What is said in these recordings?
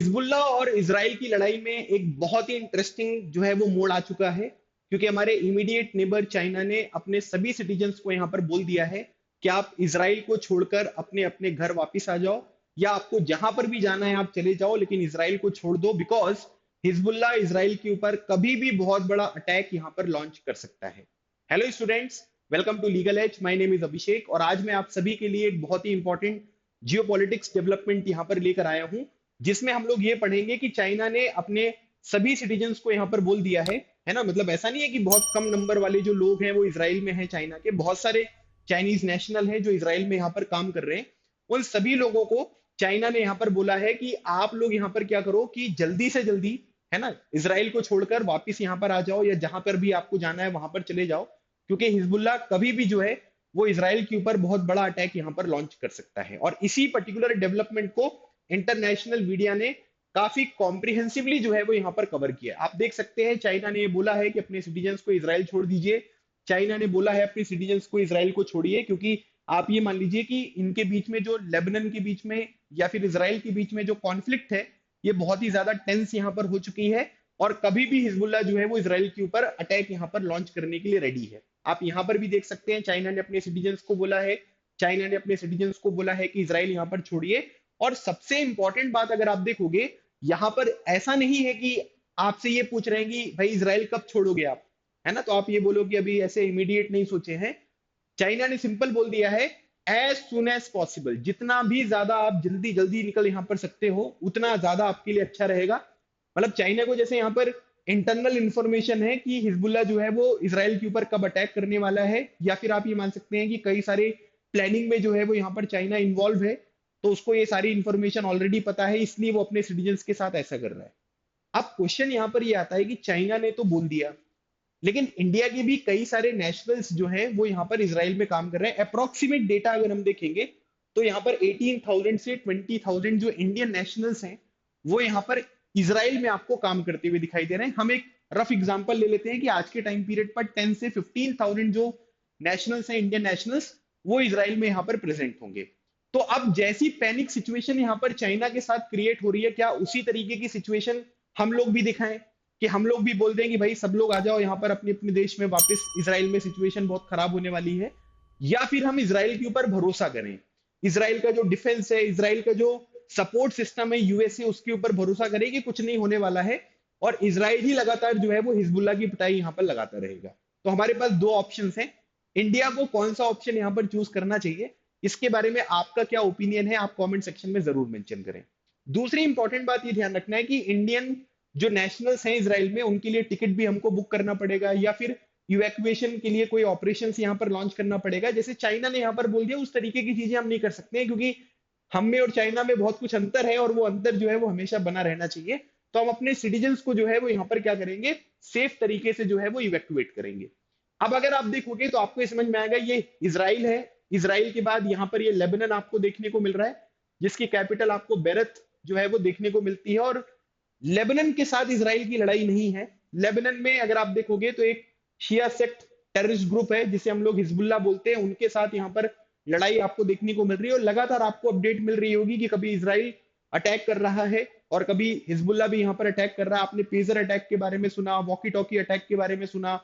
Hezbollah और Israel की लड़ाई में एक बहुत ही इंटरेस्टिंग जो है वो मोड़ आ चुका है, क्योंकि हमारे इमीडिएट नेबर चाइना ने अपने सभी सिटीजन्स को यहाँ पर बोल दिया है कि आप इसराइल को छोड़कर अपने अपने घर वापस आ जाओ, या आपको जहां पर भी जाना है आप चले जाओ, लेकिन इसराइल को छोड़ दो, बिकॉज हिजबुल्ला इसराइल के ऊपर कभी भी बहुत बड़ा अटैक यहाँ पर लॉन्च कर सकता है। Hello students, welcome to Legal Edge. My name is Abhishek और आज मैं आप सभी के लिए एक बहुत ही इंपॉर्टेंट जियोपॉलिटिक्स डेवलपमेंट यहाँ पर लेकर आया हूँ, जिसमें हम लोग ये पढ़ेंगे कि चाइना ने अपने सभी सिटीजन्स को यहाँ पर बोल दिया है ना। मतलब ऐसा नहीं है कि बहुत कम नंबर वाले जो लोग हैं वो इसराइल में हैं, चाइना के बहुत सारे चाइनीज नेशनल हैं जो इसराइल में यहाँ पर काम कर रहे हैं। उन सभी लोगों को चाइना ने यहाँ पर बोला है कि आप लोग यहाँ पर क्या करो कि जल्दी से जल्दी, है ना, इसराइल को छोड़कर वापिस यहाँ पर आ जाओ, या जहां पर भी आपको जाना है वहां पर चले जाओ, क्योंकि हिजबुल्ला कभी भी जो है वो इसराइल के ऊपर बहुत बड़ा अटैक यहाँ पर लॉन्च कर सकता है। और इसी पर्टिकुलर डेवलपमेंट को इंटरनेशनल मीडिया ने काफी कॉम्प्रिहेंसिवली जो है वो यहाँ पर कवर किया। आप देख सकते हैं चाइना ने ये बोला है कि अपने सिटीजन्स को इसराइल छोड़ दीजिए। चाइना ने बोला है अपने सिटीजन्स को इसराइल को छोड़िए, क्योंकि आप ये मान लीजिए कि इनके बीच में जो लेबनान के बीच में या फिर इसराइल के बीच में जो कॉन्फ्लिक्ट है, ये बहुत ही ज्यादा टेंस यहाँ पर हो चुकी है, और कभी भी हिजबुल्ला जो है वो इसराइल के ऊपर अटैक यहाँ पर लॉन्च करने के लिए रेडी है। आप यहाँ पर भी देख सकते हैं चाइना ने अपने सिटीजन्स को बोला है, चाइना ने अपने सिटीजन्स को बोला है कि इसराइल यहाँ पर छोड़िए। और सबसे इंपॉर्टेंट बात अगर आप देखोगे, यहां पर ऐसा नहीं है कि आपसे ये पूछ रहे हैं कि भाई इसराइल कब छोड़ोगे आप, है ना, तो आप ये बोलो कि अभी ऐसे इमीडिएट नहीं सोचे हैं। चाइना ने सिंपल बोल दिया है, एज सुन एज पॉसिबल, जितना भी ज्यादा आप जल्दी जल्दी निकल यहां पर सकते हो उतना ज्यादा आपके लिए अच्छा रहेगा। मतलब चाइना को जैसे यहाँ पर इंटरनल इंफॉर्मेशन है कि हिजबुल्ला जो है वो इसराइल के ऊपर कब अटैक करने वाला है, या फिर आप ये मान सकते हैं कि कई सारे प्लानिंग में जो है वो यहाँ पर चाइना इन्वॉल्व है, तो उसको ये सारी इंफॉर्मेशन ऑलरेडी पता है, इसलिए वो अपने सिटीजन्स के साथ ऐसा कर रहा है। अब क्वेश्चन यहाँ पर ये आता है कि चाइना ने तो बोल दिया, लेकिन इंडिया के भी कई सारे नेशनल्स जो हैं वो यहाँ पर इसराइल में काम कर रहे हैं। अप्रोक्सीमेट डेटा अगर हम देखेंगे तो यहाँ पर 18,000 से 20,000 जो इंडियन नेशनल्स हैं वो यहाँ पर इसराइल में आपको काम करते हुए दिखाई दे रहे हैं। हम एक रफ एग्जांपल ले लेते हैं कि आज के टाइम पीरियड पर 10 से 15,000 जो नेशनल्स हैं, इंडियन नेशनल्स, वो इसराइल में यहाँ पर प्रेजेंट होंगे। तो अब जैसी पैनिक सिचुएशन यहाँ पर चाइना के साथ क्रिएट हो रही है, क्या उसी तरीके की सिचुएशन हम लोग भी दिखाएं कि हम लोग भी बोल दें कि भाई सब लोग आ जाओ यहाँ पर अपने अपने देश में वापस, इसराइल में सिचुएशन बहुत खराब होने वाली है, या फिर हम इसराइल के ऊपर भरोसा करें, इसराइल का जो डिफेंस है, इसराइल का जो सपोर्ट सिस्टम है यूएसए, उसके ऊपर भरोसा करें कि कुछ नहीं होने वाला है, और इसराइल ही लगातार जो है वो हिजबुल्ला की पिटाई यहाँ पर लगाता रहेगा। तो हमारे पास दो ऑप्शंस हैं, इंडिया को कौन सा ऑप्शन यहाँ पर चूज करना चाहिए, इसके बारे में आपका क्या ओपिनियन है, आप कमेंट सेक्शन में जरूर मेंशन करें। दूसरी इंपॉर्टेंट बात ये ध्यान रखना है कि इंडियन जो नेशनल्स हैं इसराइल में, उनके लिए टिकट भी हमको बुक करना पड़ेगा, या फिर इवैक्यूएशन के लिए कोई ऑपरेशंस यहाँ पर लॉन्च करना पड़ेगा। जैसे चाइना ने यहाँ पर बोल दिया उस तरीके की चीजें हम नहीं कर सकते हैं, क्योंकि हम में और चाइना में बहुत कुछ अंतर है, और वो अंतर जो है वो हमेशा बना रहना चाहिए। तो हम अपने सिटीजन्स को जो है वो यहाँ पर क्या करेंगे, सेफ तरीके से जो है वो इवैक्यूएट करेंगे। अब अगर आप देखोगे तो आपको समझ में आएगा, ये इसराइल है, इसराइल के बाद यहाँ पर ये लेबनान आपको देखने को मिल रहा है, जिसकी कैपिटल आपको बेरत जो है वो देखने को मिलती है। और लेबनान के साथ इसराइल की लड़ाई नहीं है। लेबनान में अगर आप देखोगे तो एक शिया सेक्ट टेररिस्ट ग्रुप है जिसे हम लोग हिजबुल्ला बोलते हैं, उनके साथ यहाँ पर लड़ाई आपको देखने को मिल रही है, और लगातार आपको अपडेट मिल रही होगी कि कभी इसराइल अटैक कर रहा है और कभी हिजबुल्ला भी यहाँ पर अटैक कर रहा है। आपने पेजर अटैक के बारे में सुना, वॉकी टॉकी अटैक के बारे में सुना,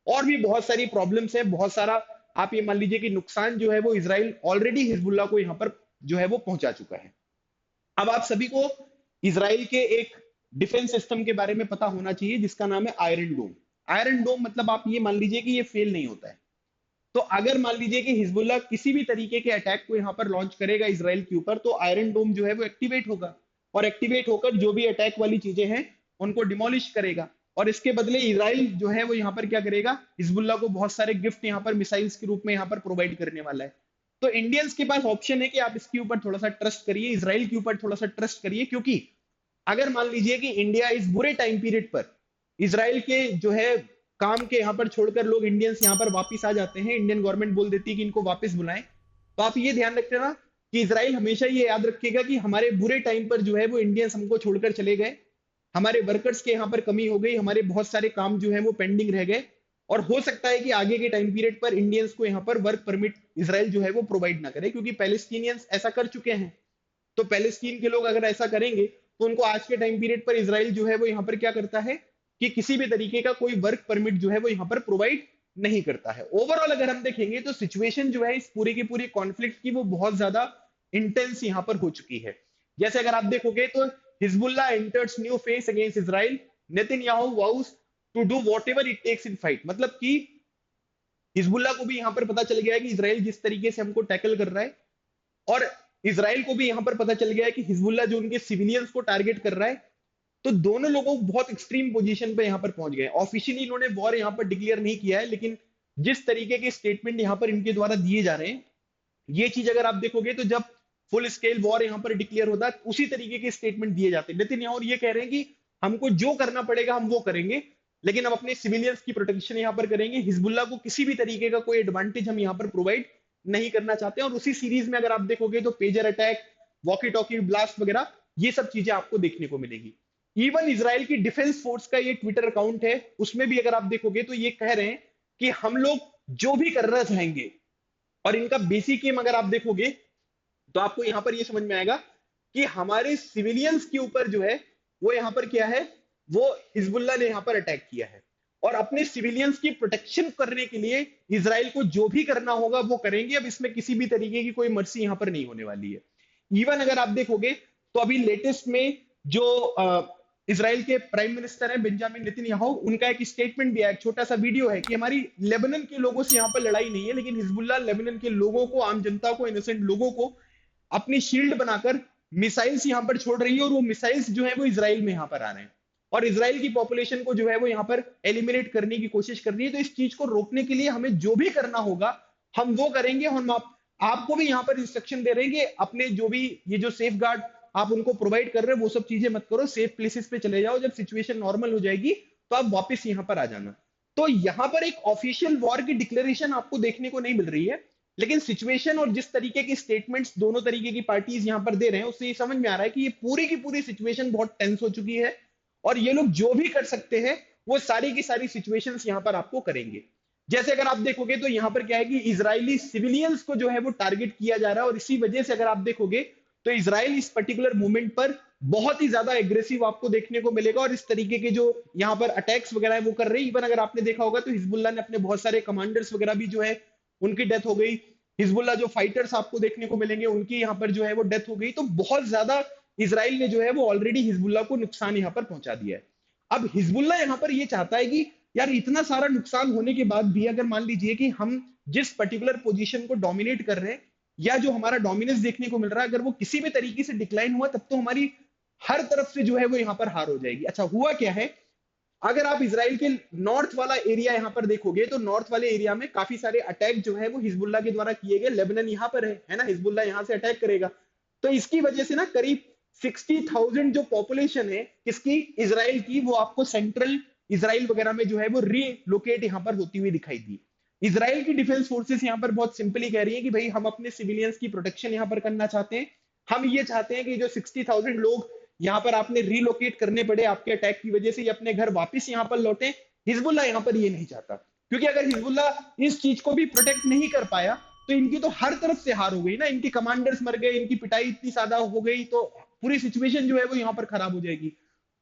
और भी बहुत सारी प्रॉब्लम्स है, बहुत सारा आप ये मान लीजिए कि नुकसान जो है वो इसराइल ऑलरेडी हिजबुल्ला को यहाँ पर जो है वो पहुंचा चुका है। अब आप सभी को इसराइल के एक डिफेंस सिस्टम के बारे में पता होना चाहिए जिसका नाम है आयरन डोम। आयरन डोम मतलब आप ये मान लीजिए कि ये फेल नहीं होता है। तो अगर मान लीजिए कि हिजबुल्ला किसी भी तरीके के अटैक को यहाँ पर लॉन्च करेगा इसराइल के ऊपर, तो आयरन डोम जो है वो एक्टिवेट होगा, और एक्टिवेट होकर जो भी अटैक वाली चीजें हैं उनको डिमोलिश करेगा। और इसके बदले इसराइल जो है वो यहाँ पर क्या करेगा, हिजबुल्ला को बहुत सारे गिफ्ट यहाँ पर मिसाइल्स के रूप में यहाँ पर प्रोवाइड करने वाला है। तो इंडियंस के पास ऑप्शन है कि आप इसके ऊपर थोड़ा सा ट्रस्ट करिए, इसराइल के ऊपर थोड़ा सा ट्रस्ट करिए, क्योंकि अगर मान लीजिए कि इंडिया इस बुरे टाइम पीरियड पर इसराइल के जो है काम के यहाँ पर छोड़कर लोग इंडियंस यहाँ पर वापस आ जाते हैं, इंडियन गवर्नमेंट बोल देती है कि इनको वापस बुलाएं, तो आप ये ध्यान रखना कि इसराइल हमेशा ये याद रखेगा कि हमारे बुरे टाइम पर जो है वो इंडियंस हमको छोड़कर चले गए, हमारे वर्कर्स के यहाँ पर कमी हो गई, हमारे बहुत सारे काम जो है वो पेंडिंग रह गए, और हो सकता है कि आगे के टाइम पीरियड पर इंडियंस को यहाँ पर वर्क परमिट इसराइल जो है वो प्रोवाइड ना करे, क्योंकि पैलेस्टीनियंस ऐसा कर चुके हैं। तो पैलेस्टीन के लोग अगर ऐसा करेंगे तो उनको आज के टाइम पीरियड पर इसराइल जो है वो यहाँ पर क्या करता है कि किसी भी तरीके का कोई वर्क परमिट जो है वो यहाँ पर प्रोवाइड नहीं करता है। ओवरऑल अगर हम देखेंगे तो सिचुएशन जो है इस पूरी की पूरी कॉन्फ्लिक्ट की वो बहुत ज्यादा इंटेंस यहाँ पर हो चुकी है। जैसे अगर आप देखोगे तो Hezbollah enters new face against Israel, Netanyahu vows to do whatever it takes in fight. मतलब कि हिजबुल्लाह को भी यहाँ पर पता चल गया है कि इसराइल जिस तरीके से हमको टैकल कर रहा है, और इसराइल को भी यहाँ पर पता चल गया है कि हिजबुल्लाह जो उनके सिविलियंस को टारगेट कर रहा है। तो दोनों लोगों बहुत एक्सट्रीम पोजीशन पे यहाँ पर पहुंच गए। ऑफिशियली इन्होंने वॉर यहाँ पर डिक्लेयर नहीं किया है, लेकिन जिस तरीके के स्टेटमेंट यहाँ पर इनके द्वारा दिए जा रहे हैं, ये चीज अगर आप देखोगे तो जब फुल स्केल वॉर यहाँ पर डिक्लेयर होता है उसी तरीके के स्टेटमेंट दिए जाते हैं। लेकिन और ये कह रहे हैं कि हमको जो करना पड़ेगा हम वो करेंगे, लेकिन हम अपने सिविलियंस की प्रोटेक्शन यहाँ पर करेंगे। हिजबुल्लाह को किसी भी तरीके का कोई एडवांटेज हम यहाँ पर प्रोवाइड नहीं करना चाहते हैं। और उसी सीरीज में अगर आप देखोगे तो pager attack, walkie talkie blast वगैरह ये सब चीजें आपको देखने को मिलेगी। इवन इसराइल की डिफेंस फोर्स का ये ट्विटर अकाउंट है, उसमें भी अगर आप देखोगे तो ये कह रहे हैं कि हम लोग जो भी करना चाहेंगे। और इनका बेसिक एम अगर आप देखोगे तो आपको यहां पर ये समझ में आएगा कि हमारे सिविलियंस के ऊपर जो है वो यहां पर क्या है, वो हिजबुल्लाह ने यहां पर अटैक किया है। और अपने सिविलियंस की प्रोटेक्शन करने के लिए इसराइल को जो भी करना होगा वो करेंगे। अब इसमें किसी भी तरीके की कोई मर्सी यहां पर नहीं होने वाली है। इवन अगर आप देखोगे तो अभी लेटेस्ट में जो इसराइल के प्राइम मिनिस्टर हैं बेंजामिन नेतन्याहू, उनका एक स्टेटमेंट भी है, एक छोटा सा वीडियो है कि हमारी लेबनान के लोगों से यहाँ पर लड़ाई नहीं है, लेकिन हिजबुल्लाह लेबनान के लोगों को, आम जनता को, इनोसेंट लोगों को अपनी शील्ड बनाकर मिसाइल्स यहाँ पर छोड़ रही है। और वो मिसाइल्स जो है वो इसराइल में यहाँ पर आ रहे हैं और इसराइल की पॉपुलेशन को जो है वो यहाँ पर एलिमिनेट करने की कोशिश कर रही है। तो इस चीज को रोकने के लिए हमें जो भी करना होगा हम वो करेंगे। हम आपको भी यहाँ पर इंस्ट्रक्शन दे रहे हैं कि अपने जो भी ये जो सेफ गार्ड आप उनको प्रोवाइड कर रहे हैं वो सब चीजें मत करो, सेफ प्लेसेस पे चले जाओ। जब सिचुएशन नॉर्मल हो जाएगी तो आप वापस यहाँ पर आ जाना। तो यहाँ पर एक ऑफिशियल वॉर की डिक्लेरेशन आपको देखने को नहीं मिल रही है, लेकिन सिचुएशन और जिस तरीके की स्टेटमेंट्स दोनों तरीके की पार्टीज यहाँ पर दे रहे हैं उससे ये समझ में आ रहा है कि ये पूरी की पूरी सिचुएशन बहुत टेंस हो चुकी है और ये लोग जो भी कर सकते हैं वो सारी की सारी सिचुएशंस यहाँ पर आपको करेंगे। जैसे अगर आप देखोगे तो यहाँ पर क्या है कि इजरायली सिविलियंस को जो है वो टारगेट किया जा रहा है। और इसी वजह से अगर आप देखोगे तो इजराइल इस पर्टिकुलर मूवमेंट पर बहुत ही ज्यादा एग्रेसिव आपको देखने को मिलेगा और इस तरीके के जो यहाँ पर अटैक्स वगैरह है वो कर रही है। इवन अगर आपने देखा होगा तो हिजबुल्लाह ने अपने बहुत सारे कमांडर्स वगैरह भी जो है उनकी डेथ हो गई। हिजबुल्लाह जो फाइटर्स आपको देखने को मिलेंगे उनकी यहाँ पर जो है वो डेथ हो गई। तो बहुत ज्यादा इसराइल ने जो है वो ऑलरेडी हिजबुल्लाह को नुकसान यहाँ पर पहुंचा दिया है। अब हिजबुल्लाह यहाँ पर ये चाहता है कि यार इतना सारा नुकसान होने के बाद भी अगर मान लीजिए कि हम जिस पर्टिकुलर पोजीशन को डोमिनेट कर रहे हैं या जो हमारा डोमिनेंस देखने को मिल रहा है अगर वो किसी भी तरीके से डिक्लाइन हुआ तब तो हमारी हर तरफ से जो है वो यहाँ पर हार हो जाएगी। अच्छा हुआ क्या है, अगर आप इसराइल के नॉर्थ वाला एरिया यहाँ पर देखोगे तो नॉर्थ वाले एरिया में काफी सारे अटैक जो है वो हिजबुल्लाह के द्वारा किए गए। लेबनान यहाँ पर है ना, हिजबुल्लाह यहाँ से अटैक करेगा तो इसकी वजह से ना करीब 60,000 जो पॉपुलेशन है किसकी, इसराइल की, वो आपको सेंट्रल इसराइल वगैरह में जो है वो रीलोकेट यहाँ पर होती हुई दिखाई दी। इसराइल की डिफेंस फोर्सेस यहाँ पर बहुत सिंपली कह रही है कि भाई हम अपने सिविलियंस की प्रोटेक्शन यहाँ पर करना चाहते हैं। हम ये चाहते हैं कि जो 60,000 लोग यहाँ पर आपने रीलोकेट करने पड़े आपके अटैक की वजह से ये अपने घर वापस यहाँ पर लौटे। हिजबुल्लाह यहाँ पर ये नहीं चाहता, क्योंकि अगर हिजबुल्लाह इस चीज को भी प्रोटेक्ट नहीं कर पाया तो इनकी तो हर तरफ से हार हो गई ना, इनकी कमांडर्स मर गए, इनकी पिटाई इतनी ज्यादा हो गई तो पूरी सिचुएशन जो है वो यहाँ पर खराब हो जाएगी।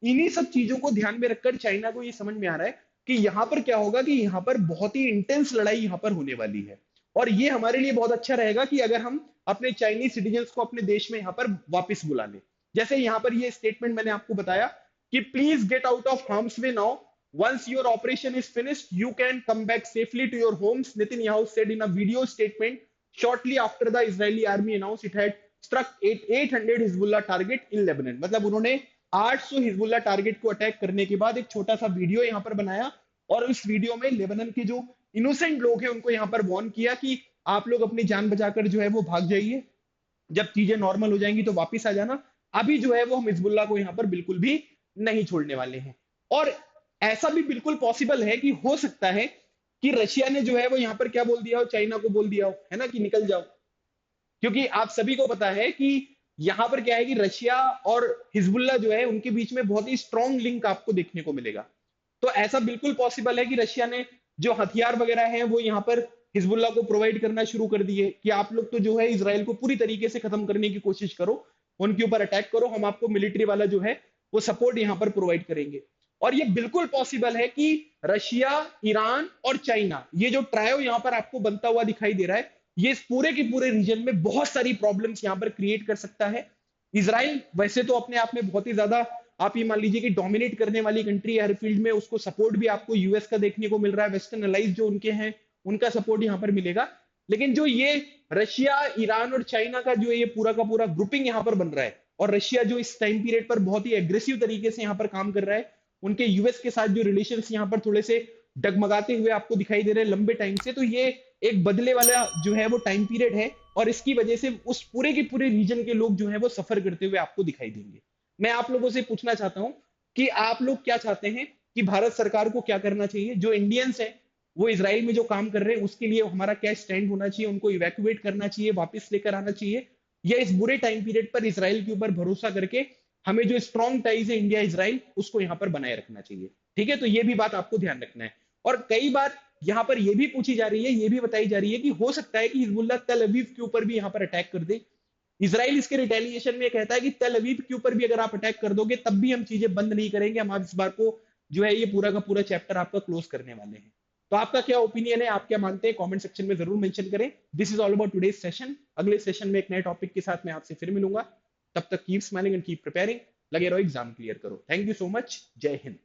इन्हीं सब चीजों को ध्यान में रखकर चाइना को ये समझ में आ रहा है कि यहाँ पर क्या होगा कि यहाँ पर बहुत ही इंटेंस लड़ाई यहाँ पर होने वाली है। और ये हमारे लिए बहुत अच्छा रहेगा कि अगर हम अपने चाइनीज सिटीजन्स को अपने देश में यहाँ पर वापस बुला लें। जैसे यहाँ पर ये स्टेटमेंट मैंने आपको बताया कि please get out of harms way now, once your operation is finished you can come back safely to your homes, Netanyahu said in a video statement shortly after the Israeli army announced it had struck 800 Hezbollah target in Lebanon। मतलब उन्होंने 800 Hezbollah target को attack करने के बाद एक छोटा सा video यहाँ पर बनाया और उस वीडियो में लेबनान के जो इनोसेंट लोग हैं उनको यहाँ पर वार्न किया कि आप लोग अपनी जान बचाकर जो है वो भाग जाइए, जब चीजें नॉर्मल हो जाएंगी तो वापिस आ जाना। अभी जो है वो हम हिजबुल्लाह को यहाँ पर बिल्कुल भी नहीं छोड़ने वाले हैं। और ऐसा भी बिल्कुल पॉसिबल है कि हो सकता है कि रशिया ने जो है वो यहाँ पर क्या बोल दिया हो, चाइना को बोल दिया हो है ना कि निकल जाओ, क्योंकि आप सभी को पता है कि यहां पर क्या है कि रशिया और हिजबुल्लाह जो है उनके बीच में बहुत ही स्ट्रॉन्ग लिंक आपको देखने को मिलेगा। तो ऐसा बिल्कुल पॉसिबल है कि रशिया ने जो हथियार वगैरह हैं वो यहाँ पर हिजबुल्लाह को प्रोवाइड करना शुरू कर दिए कि आप लोग तो जो है इजराइल को पूरी तरीके से खत्म करने की कोशिश करो, उनके ऊपर अटैक करो, हम आपको मिलिट्री वाला जो है वो सपोर्ट यहाँ पर प्रोवाइड करेंगे। और ये बिल्कुल पॉसिबल है कि रशिया, ईरान और चाइना, ये जो ट्रायो यहाँ पर आपको बनता हुआ दिखाई दे रहा है, ये इस पूरे के पूरे रीजन में बहुत सारी प्रॉब्लम्स यहाँ पर क्रिएट कर सकता है। इसराइल वैसे तो अपने आप में बहुत ही ज्यादा, आप ये मान लीजिए कि डोमिनेट करने वाली कंट्री है हर फील्ड में, उसको सपोर्ट भी आपको यूएस का देखने को मिल रहा है, वेस्टर्न अलाइज जो उनके हैं उनका सपोर्ट यहाँ पर मिलेगा। लेकिन जो ये रशिया, ईरान और चाइना का जो ये पूरा का पूरा ग्रुपिंग यहाँ पर बन रहा है, और रशिया जो इस टाइम पीरियड पर बहुत ही एग्रेसिव तरीके से यहाँ पर काम कर रहा है, उनके यूएस के साथ जो रिलेशन यहाँ पर थोड़े से डगमगाते हुए आपको दिखाई दे रहे हैं लंबे टाइम से, तो ये एक बदले वाला जो है वो टाइम पीरियड है, और इसकी वजह से उस पूरे के पूरे रीजन के लोग जो है वो सफर करते हुए आपको दिखाई देंगे। मैं आप लोगों से पूछना चाहता हूं कि आप लोग क्या चाहते हैं कि भारत सरकार को क्या करना चाहिए, जो इंडियंस है वो इसराइल में जो काम कर रहे हैं उसके लिए हमारा क्या स्टैंड होना चाहिए, उनको इवैक्यूएट करना चाहिए, वापस लेकर आना चाहिए, या इस बुरे टाइम पीरियड पर इसराइल के ऊपर भरोसा करके हमें जो स्ट्रॉन्ग टाइज है इंडिया इसराइल उसको यहाँ पर बनाए रखना चाहिए। ठीक है, तो ये भी बात आपको ध्यान रखना है। और कई बार यहाँ पर ये भी पूछी जा रही है, ये भी बताई जा रही है कि हो सकता है कि हिजबुल्लाह तल अवीव के ऊपर भी यहाँ पर अटैक कर दे। इसराइल इसके रिटेलिएशन में कहता है कि तल अवीव के ऊपर भी अगर आप अटैक कर दोगे तब भी हम चीजें बंद नहीं करेंगे, हम आप इस बार को जो है ये पूरा का पूरा चैप्टर आपका क्लोज करने वाले हैं। तो आपका क्या ओपिनियन है, आप क्या मानते हैं, कमेंट सेक्शन में जरूर मेंशन करें। This is all about today's session. अगले सेशन में एक नए टॉपिक के साथ मैं आपसे फिर मिलूंगा। तब तक keep smiling and keep preparing. लगे रहो, एग्जाम क्लियर करो। Thank you so much. जय हिंद।